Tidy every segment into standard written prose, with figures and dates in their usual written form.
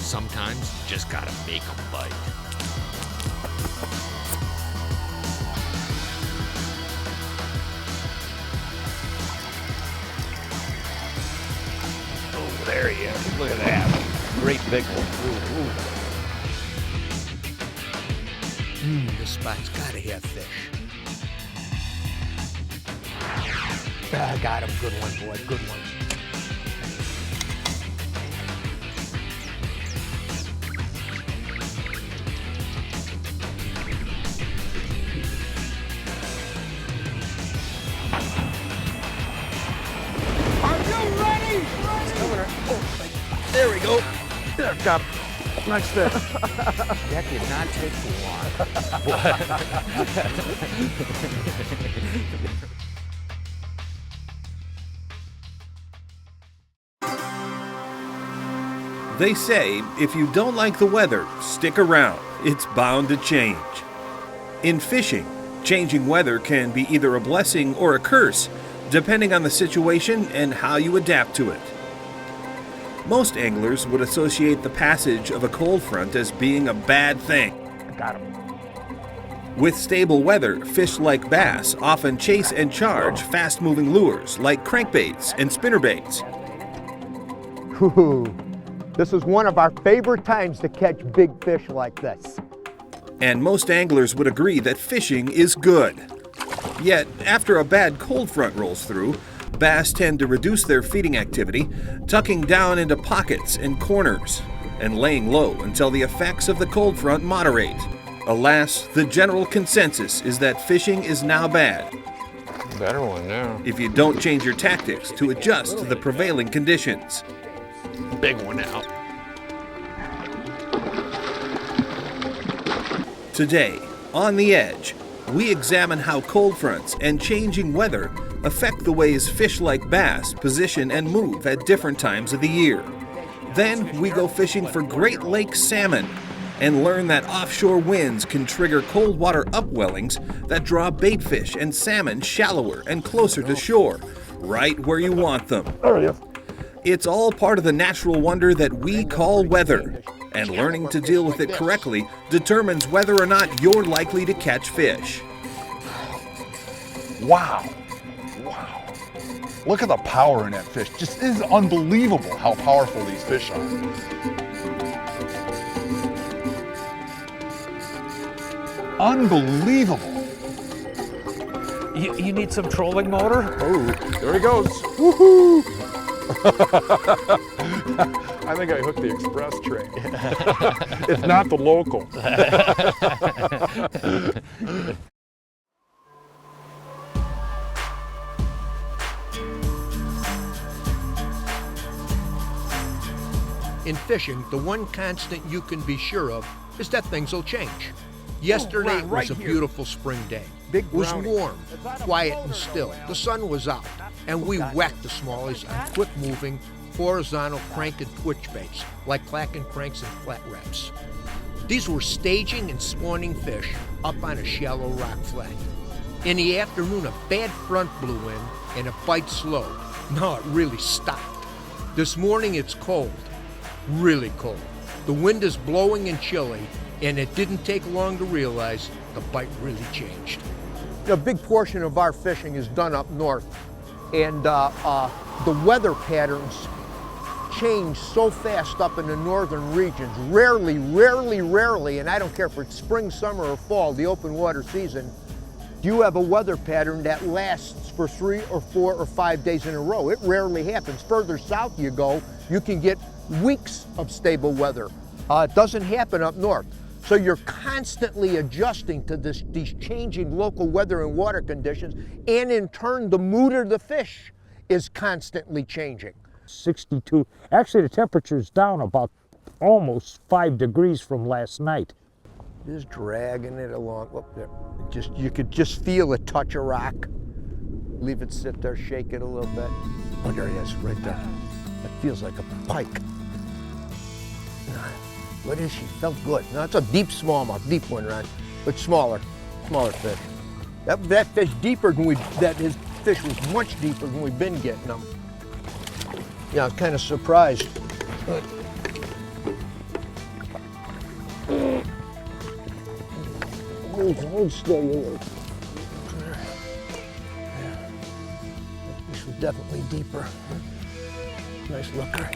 Sometimes you just gotta make them bite. Oh, there he is. Look at that. Great big one. Ooh, ooh. This spot's gotta have fish. Ah, got him. Good one, boy. Good one. There we go. There, got him. Nice fish. That did not take too long. They say if you don't like the weather, stick around. It's bound to change. In fishing, changing weather can be either a blessing or a curse, depending on the situation and how you adapt to it. Most anglers would associate the passage of a cold front as being a bad thing. Got him. With stable weather, fish like bass often chase and charge fast-moving lures like crankbaits and spinnerbaits. Ooh, this is one of our favorite times to catch big fish like this. And most anglers would agree that fishing is good. Yet, after a bad cold front rolls through, bass tend to reduce their feeding activity, tucking down into pockets and corners, and laying low until the effects of the cold front moderate. Alas, the general consensus is that fishing is now bad. Better one now. If you don't change your tactics to adjust to the prevailing conditions. Big one out. Today, on The Edge, we examine how cold fronts and changing weather affect the ways fish like bass position and move at different times of the year. Then we go fishing for Great Lake salmon and learn that offshore winds can trigger cold water upwellings that draw bait fish and salmon shallower and closer to shore, right where you want them. There he is. It's all part of the natural wonder that we call weather, and learning to deal with it correctly determines whether or not you're likely to catch fish. Wow. Wow. Look at the power in that fish. Just it is unbelievable how powerful these fish are. Unbelievable. You need some trolling motor? Oh, there he goes. Woohoo! I think I hooked the express train. If not the local. In fishing, the one constant you can be sure of is that things will change. Yesterday was a beautiful spring day. It was warm, quiet and still. The sun was out, and we whacked the smallies on quick-moving, horizontal crank and twitch baits, like clacking cranks and flat wraps. These were staging and spawning fish up on a shallow rock flat. In the afternoon, a bad front blew in, and the bite slowed. Now it really stopped. This morning, it's cold. Really cold. The wind is blowing and chilly, and it didn't take long to realize the bite really changed. A big portion of our fishing is done up north, and the weather patterns change so fast up in the northern regions. Rarely, and I don't care if it's spring, summer, or fall, the open water season, you have a weather pattern that lasts for 3 or 4 or 5 days in a row. It rarely happens. Further south you go, you can get weeks of stable weather. It doesn't happen up north. So you're constantly adjusting to these changing local weather and water conditions, and in turn, the mood of the fish is constantly changing. 62, actually the temperature's down about almost 5 degrees from last night. Just dragging it along. Up there. You could just feel it touch a rock. Leave it sit there, shake it a little bit. Oh, there it is, right there. It feels like a pike. What is she? Felt good. No, it's a deep smallmouth, deep one, Ron, but smaller fish. That fish deeper than his fish was much deeper than we've been getting them. Yeah, I was kind of surprised. Hold still, you. This was definitely deeper. Nice looker.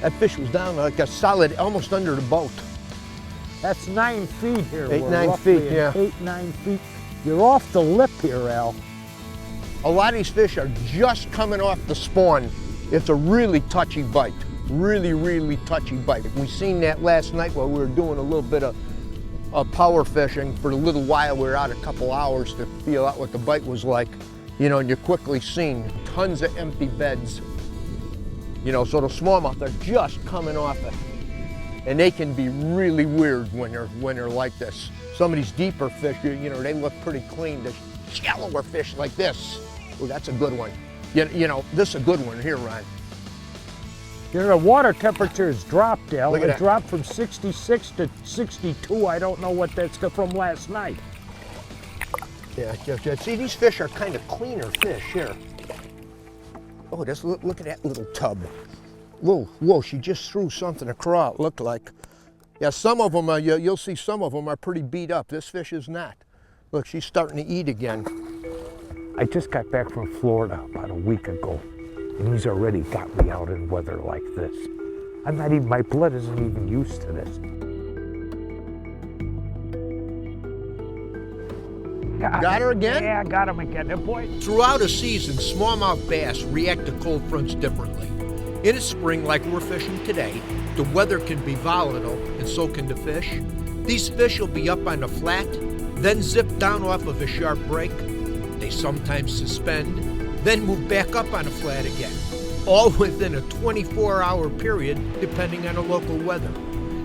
That fish was down like a solid, almost under the boat. That's 9 feet here. 8, 9 feet, yeah. 8, 9 feet. You're off the lip here, Al. A lot of these fish are just coming off the spawn. It's a really touchy bite. Really, really touchy bite. We seen that last night while we were doing a little bit of power fishing. For a little while, we were out a couple hours to feel out what the bite was like. You know, and you're quickly seeing tons of empty beds. You know, so the smallmouth are just coming off it. And they can be really weird when they're like this. Some of these deeper fish, you know, they look pretty clean. The shallower fish like this, oh, that's a good one. You know, this is a good one here, Ron. You know, the water temperature has dropped, Al. Look at It that. dropped from 66 to 62. I don't know what that's from last night. Yeah, see, these fish are kind of cleaner fish here. Oh, just look at that little tub. Whoa, she just threw something across, it looked like. Yeah, some of them, you'll see some of them are pretty beat up. This fish is not. Look, she's starting to eat again. I just got back from Florida about a week ago, and he's already got me out in weather like this. My blood isn't even used to this. Got her again? Yeah, I got him again. Boy. Throughout a season, smallmouth bass react to cold fronts differently. In the spring, like we're fishing today, the weather can be volatile, and so can the fish. These fish will be up on the flat, then zip down off of a sharp break. They sometimes suspend, then move back up on the flat again, all within a 24-hour period, depending on the local weather.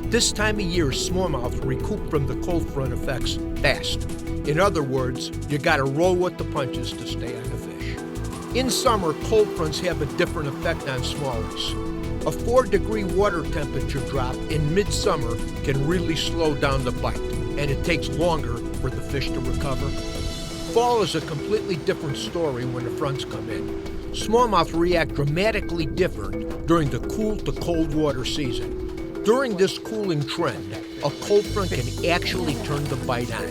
This time of year, smallmouth recoup from the cold front effects fast. In other words, you gotta roll with the punches to stay on the fish. In summer, cold fronts have a different effect on smallers. A 4-degree water temperature drop in midsummer can really slow down the bite, and it takes longer for the fish to recover. Fall is a completely different story when the fronts come in. Smallmouth react dramatically different during the cool to cold water season. During this cooling trend, a cold front can actually turn the bite on.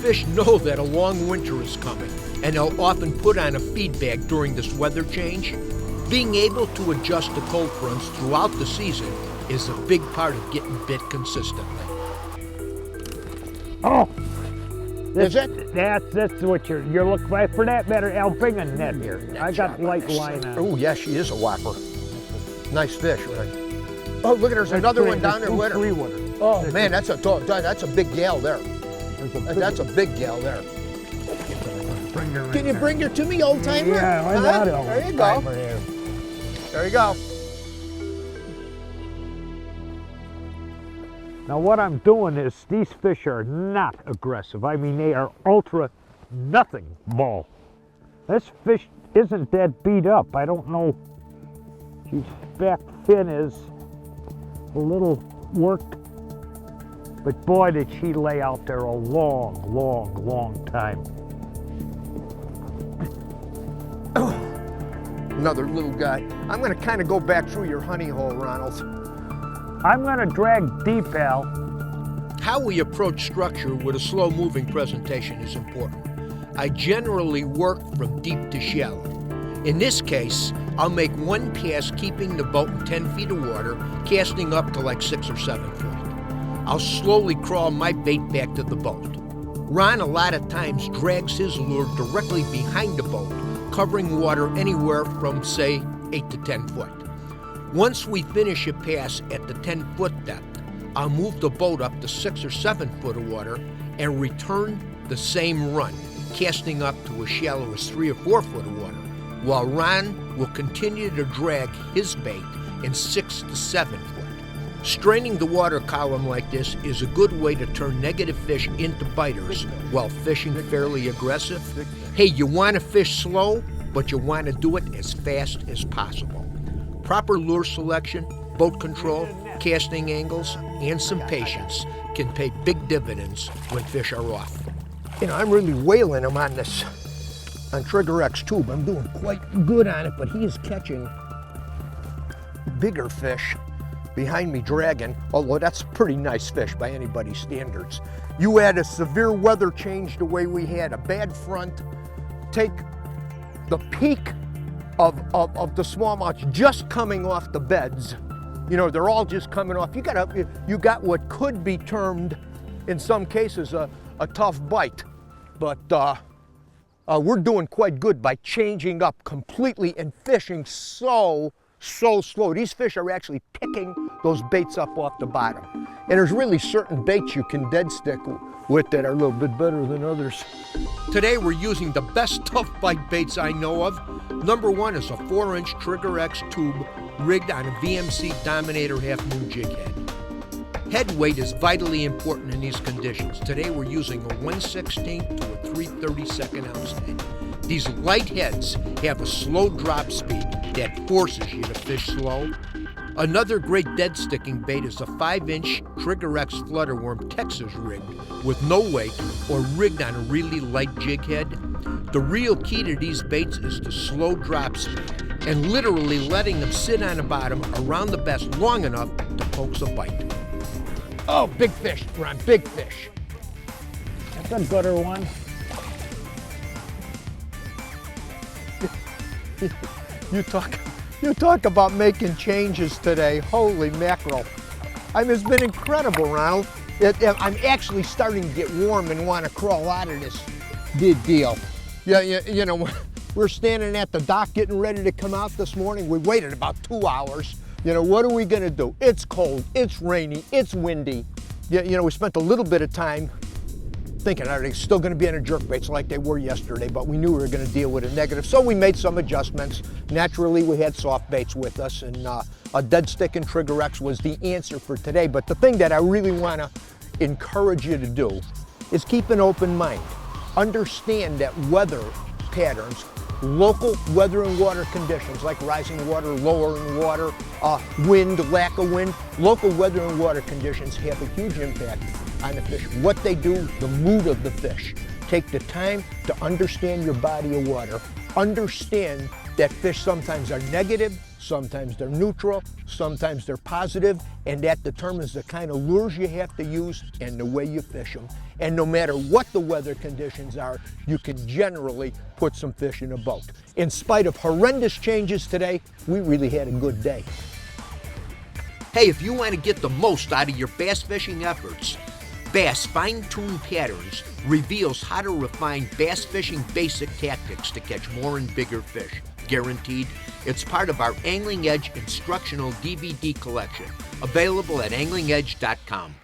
Fish know that a long winter is coming, and they'll often put on a feed bag during this weather change. Being able to adjust to cold fronts throughout the season is a big part of getting bit consistently. Oh! Is it? That's what you're looking for. That matter, Al, bring a net here. I got light line on. Oh, yeah, she is a whopper. Nice fish, right? Oh, look at her, there's another one down there with her. Oh, man, that's a big gal there. That's a big gal there. Can you bring her to me, old timer? Yeah, I got it. There you go. There you go. Now what I'm doing is, these fish are not aggressive. I mean, they are ultra nothing ball. This fish isn't that beat up. I don't know. She's back fin is a little worked. But boy, did she lay out there a long time. Another little guy. I'm going to kind of go back through your honey hole, Ronald. I'm going to drag deep, Al. How we approach structure with a slow-moving presentation is important. I generally work from deep to shallow. In this case, I'll make one pass keeping the boat in 10 feet of water, casting up to like 6 or 7 foot. I'll slowly crawl my bait back to the boat. Ron a lot of times drags his lure directly behind the boat, covering water anywhere from, say, 8 to 10 foot. Once we finish a pass at the 10-foot depth, I'll move the boat up to 6 or 7 foot of water and return the same run, casting up to as shallow as 3 or 4 foot of water, while Ron will continue to drag his bait in 6 to 7 foot. Straining the water column like this is a good way to turn negative fish into biters while fishing fairly aggressive. Hey, you want to fish slow, but you want to do it as fast as possible. Proper lure selection, boat control, casting angles, and some patience can pay big dividends when fish are off. You know, I'm really whaling him on Trigger X tube. I'm doing quite good on it, but he is catching bigger fish behind me dragging, although that's a pretty nice fish by anybody's standards. You had a severe weather change the way we had, a bad front, take the peak of the smallmouth just coming off the beds. You know, they're all just coming off. You got what could be termed, in some cases, a tough bite. But we're doing quite good by changing up completely and fishing so slow. These fish are actually picking those baits up off the bottom. And there's really certain baits you can dead stick with that are a little bit better than others. Today we're using the best tough bite baits I know of. Number one is a 4-inch Trigger X tube rigged on a VMC Dominator Half Moon jig head. Head weight is vitally important in these conditions. Today we're using a 1/16 to a 3/32 ounce head. These light heads have a slow drop speed that forces you to fish slow. Another great dead sticking bait is a 5-inch Trigger X Flutterworm Texas rig with no weight or rigged on a really light jig head. The real key to these baits is the slow drop speed and literally letting them sit on the bottom around the best long enough to coax a bite. Oh, big fish, Ron, big fish. That's a gooder one. You talk about making changes today. Holy mackerel. I mean, it's been incredible, Ronald. I'm actually starting to get warm and want to crawl out of this deal. Yeah, you know, we're standing at the dock getting ready to come out this morning. We waited about 2 hours. You know, what are we going to do? It's cold, it's rainy, it's windy. You know, we spent a little bit of time thinking, are they still going to be on a jerkbaits like they were yesterday, but we knew we were going to deal with a negative, so we made some adjustments. Naturally, we had soft baits with us, and a dead stick and Trigger X was the answer for today. But the thing that I really want to encourage you to do is keep an open mind. Understand that weather patterns, local weather and water conditions like rising water, lowering water, wind, lack of wind, local weather and water conditions have a huge impact on the fish. What they do, the mood of the fish. Take the time to understand your body of water. Understand that fish sometimes are negative, sometimes they're neutral, sometimes they're positive, and that determines the kind of lures you have to use and the way you fish them. And no matter what the weather conditions are, you can generally put some fish in a boat. In spite of horrendous changes today, we really had a good day. Hey, if you want to get the most out of your bass fishing efforts, Bass Fine-Tuned Patterns reveals how to refine bass fishing basic tactics to catch more and bigger fish. Guaranteed. It's part of our Angling Edge instructional DVD collection, available at anglingedge.com.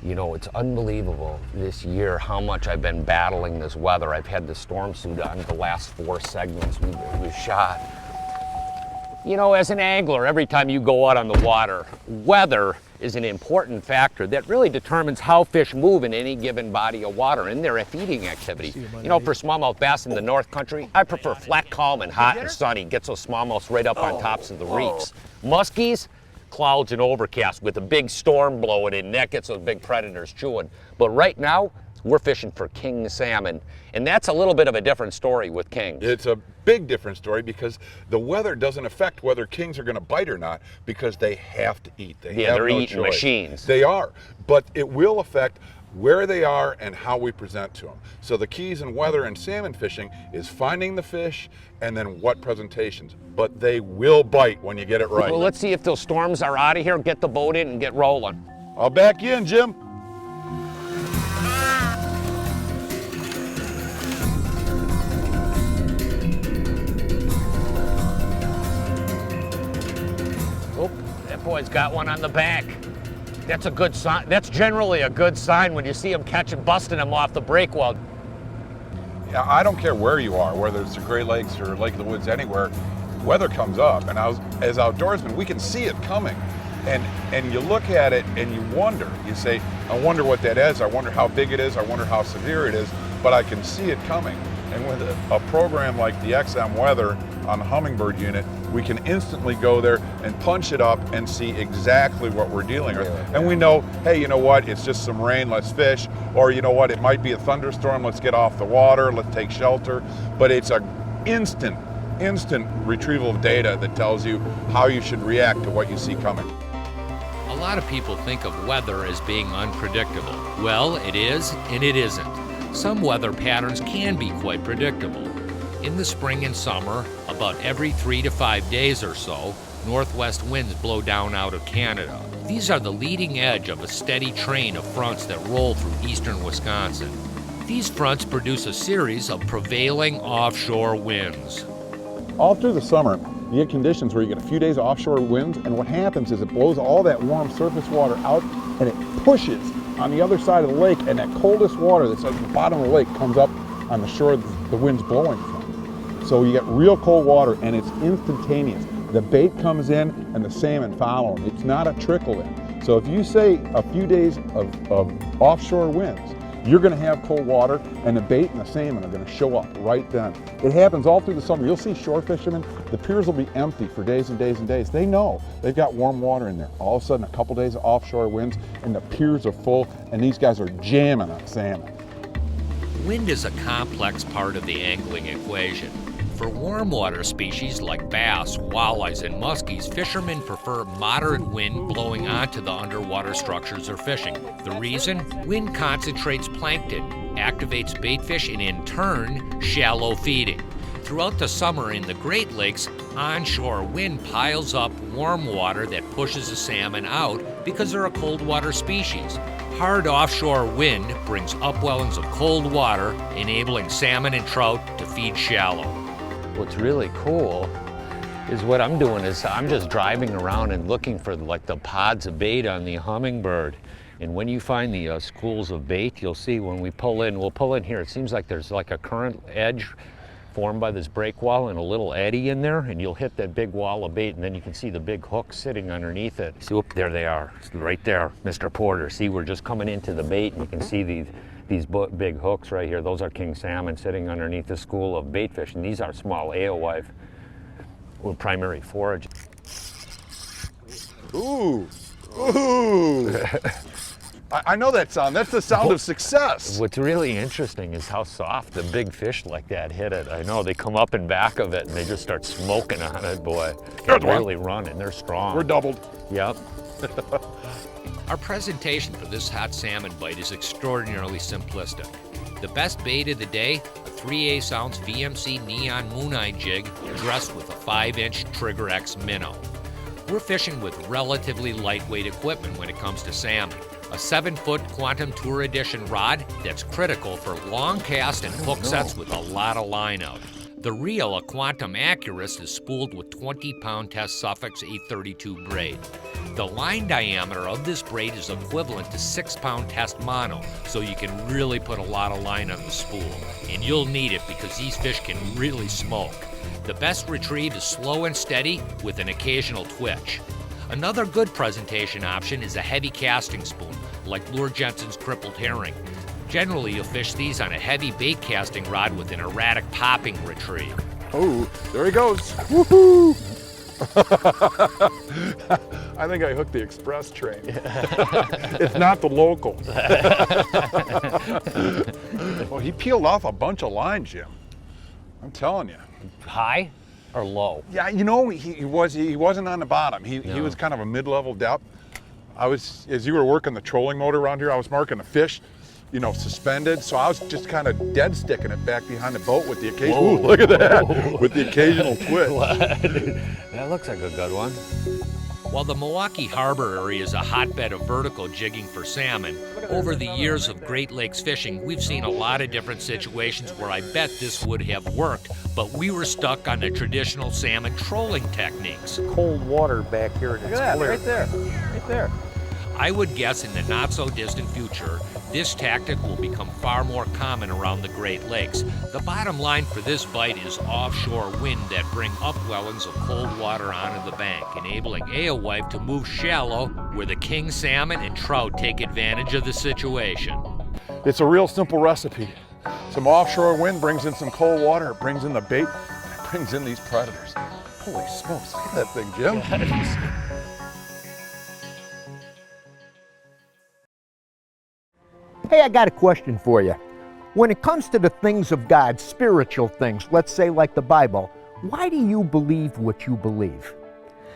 You know, it's unbelievable this year how much I've been battling this weather. I've had the storm suit on the last 4 segments we've shot. You know, as an angler, every time you go out on the water, weather is an important factor that really determines how fish move in any given body of water in their feeding activity. You know, for smallmouth bass in the North Country, I prefer flat, calm, and hot and sunny. Gets those smallmouths right up on tops of the reefs. Muskies, clouds and overcast with a big storm blowing in, that gets those big predators chewing. But right now, we're fishing for king salmon, and that's a little bit of a different story with king. It's a big different story because the weather doesn't affect whether kings are going to bite or not because they have to eat. They're eating machines. They are, but it will affect where they are and how we present to them. So the keys in weather and salmon fishing is finding the fish and then what presentations. But they will bite when you get it right. Well, let's see if those storms are out of here, get the boat in and get rolling. I'll back you in, Jim. Oh, that boy's got one on the back. That's a good sign. That's generally a good sign when you see them catching, busting them off the break wall. Yeah, I don't care where you are, whether it's the Great Lakes or Lake of the Woods, anywhere. weather comes up, and as outdoorsmen, we can see it coming. And you look at it and you wonder, you say, I wonder what that is, I wonder how big it is, I wonder how severe it is, but I can see it coming. And with a program like the XM Weather on the Hummingbird unit, we can instantly go there and punch it up and see exactly what we're dealing with. And we know, hey, you know what, it's just some rain, let's fish. Or you know what, it might be a thunderstorm, let's get off the water, let's take shelter. But it's an instant retrieval of data that tells you how you should react to what you see coming. A lot of people think of weather as being unpredictable. Well, it is and it isn't. Some weather patterns can be quite predictable. In the spring and summer, about every 3 to 5 days or so, northwest winds blow down out of Canada. These are the leading edge of a steady train of fronts that roll through eastern Wisconsin. These fronts produce a series of prevailing offshore winds. All through the summer, you get conditions where you get a few days of offshore winds, and what happens is it blows all that warm surface water out and it pushes on the other side of the lake, and that coldest water that's at the bottom of the lake comes up on the shore the wind's blowing from. So you get real cold water, and it's instantaneous. The bait comes in and the salmon follow them. It's not a trickle in. So if you say a few days of offshore winds, you're going to have cold water, and the bait and the salmon are going to show up right then. It happens all through the summer. You'll see shore fishermen, the piers will be empty for days and days and days. They know they've got warm water in there. All of a sudden, a couple days of offshore winds, and the piers are full, and these guys are jamming on salmon. Wind is a complex part of the angling equation. For warm water species like bass, walleyes, and muskies, fishermen prefer moderate wind blowing onto the underwater structures they're fishing. The reason? Wind concentrates plankton, activates bait fish, and in turn, shallow feeding. Throughout the summer in the Great Lakes, onshore wind piles up warm water that pushes the salmon out because they're a cold water species. Hard offshore wind brings upwellings of cold water, enabling salmon and trout to feed shallow. What's really cool is what I'm doing is I'm just driving around and looking for like the pods of bait on the Hummingbird. And when you find the schools of bait, you'll see when we pull in, we'll pull in here, it seems like there's like a current edge formed by this break wall and a little eddy in there, and you'll hit that big wall of bait, and then you can see the big hooks sitting underneath it. See, whoop, there they are, right there, Mr. Porter. See, we're just coming into the bait, and you can see these big hooks right here. Those are king salmon sitting underneath the school of bait fish, and these are small alewife with primary forage. Ooh, ooh. I know that sound. That's the sound of success. What's really interesting is how soft the big fish like that hit it. I know they come up in back of it and they just start smoking on it, boy. They're really running. They're strong. We're doubled. Yep. Our presentation for this hot salmon bite is extraordinarily simplistic. The best bait of the day, a 3/8 ounce VMC Neon Mooneye jig dressed with a 5-inch Trigger X minnow. We're fishing with relatively lightweight equipment when it comes to salmon. A 7-foot Quantum Tour Edition rod that's critical for long cast and hook sets with a lot of line out. The reel, a Quantum Accurist, is spooled with 20-pound test Suffix 832 braid. The line diameter of this braid is equivalent to 6-pound test mono, so you can really put a lot of line on the spool. And you'll need it because these fish can really smoke. The best retrieve is slow and steady with an occasional twitch. Another good presentation option is a heavy casting spoon, like Lure Jensen's Crippled Herring. Generally, you'll fish these on a heavy bait casting rod with an erratic popping retrieve. Oh, there he goes. Woohoo! I think I hooked the express train. It's not the local. Well, he peeled off a bunch of line, Jim. I'm telling you. High or low? Yeah, you know, he wasn't on the bottom. He was kind of a mid-level depth. As you were working the trolling motor around here, I was marking the fish, you know, suspended. So I was just kind of dead sticking it back behind the boat with the occasional, ooh, look at that, with the occasional twitch. That looks like a good one. While the Milwaukee Harbor area is a hotbed of vertical jigging for salmon, over the years of Great Lakes fishing, we've seen a lot of different situations where I bet this would have worked, but we were stuck on the traditional salmon trolling techniques. Cold water back here and it's clear. Right there, right there. I would guess in the not-so-distant future, this tactic will become far more common around the Great Lakes. The bottom line for this bite is offshore wind that bring upwellings of cold water onto the bank, enabling alewife to move shallow where the king salmon and trout take advantage of the situation. It's a real simple recipe. Some offshore wind brings in some cold water, it brings in the bait, it brings in these predators. Holy smokes, look at that thing, Jim. Hey, I got a question for you. When it comes to the things of God, spiritual things, let's say like the Bible, why do you believe what you believe?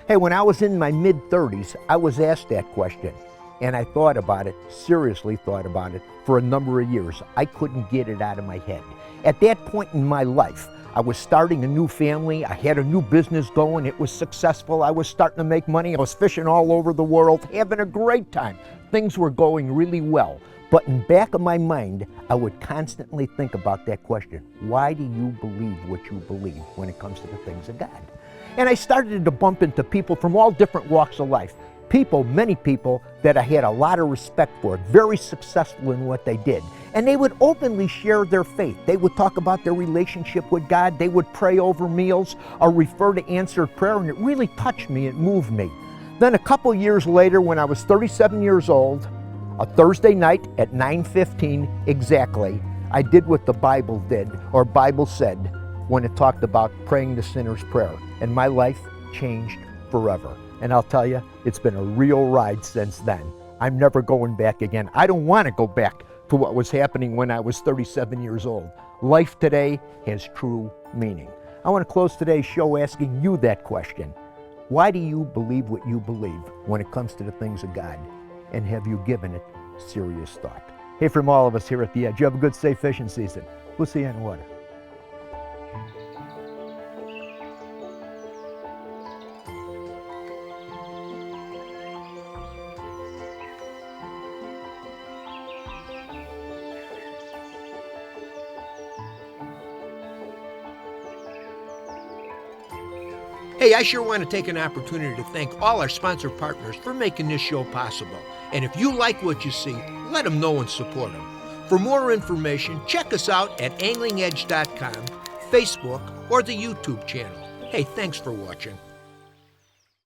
Hey, when I was in my mid-30s, I was asked that question, and I thought about it, seriously thought about it, for a number of years. I couldn't get it out of my head. At that point in my life, I was starting a new family, I had a new business going, it was successful, I was starting to make money, I was fishing all over the world, having a great time. Things were going really well. But in the back of my mind, I would constantly think about that question. Why do you believe what you believe when it comes to the things of God? And I started to bump into people from all different walks of life. People, many people that I had a lot of respect for, very successful in what they did. And they would openly share their faith. They would talk about their relationship with God. They would pray over meals or refer to answered prayer, and it really touched me, it moved me. Then a couple years later, when I was 37 years old, a Thursday night at 9:15 exactly, I did what the Bible did, or Bible said, when it talked about praying the sinner's prayer. And my life changed forever. And I'll tell you, it's been a real ride since then. I'm never going back again. I don't want to go back to what was happening when I was 37 years old. Life today has true meaning. I want to close today's show asking you that question. Why do you believe what you believe when it comes to the things of God? And have you given it serious thought? Hey, from all of us here at The Edge, you have a good, safe fishing season. We'll see you in the water. Hey, I sure want to take an opportunity to thank all our sponsor partners for making this show possible. And if you like what you see, let them know and support them. For more information, check us out at anglingedge.com, Facebook, or the YouTube channel. Hey, thanks for watching.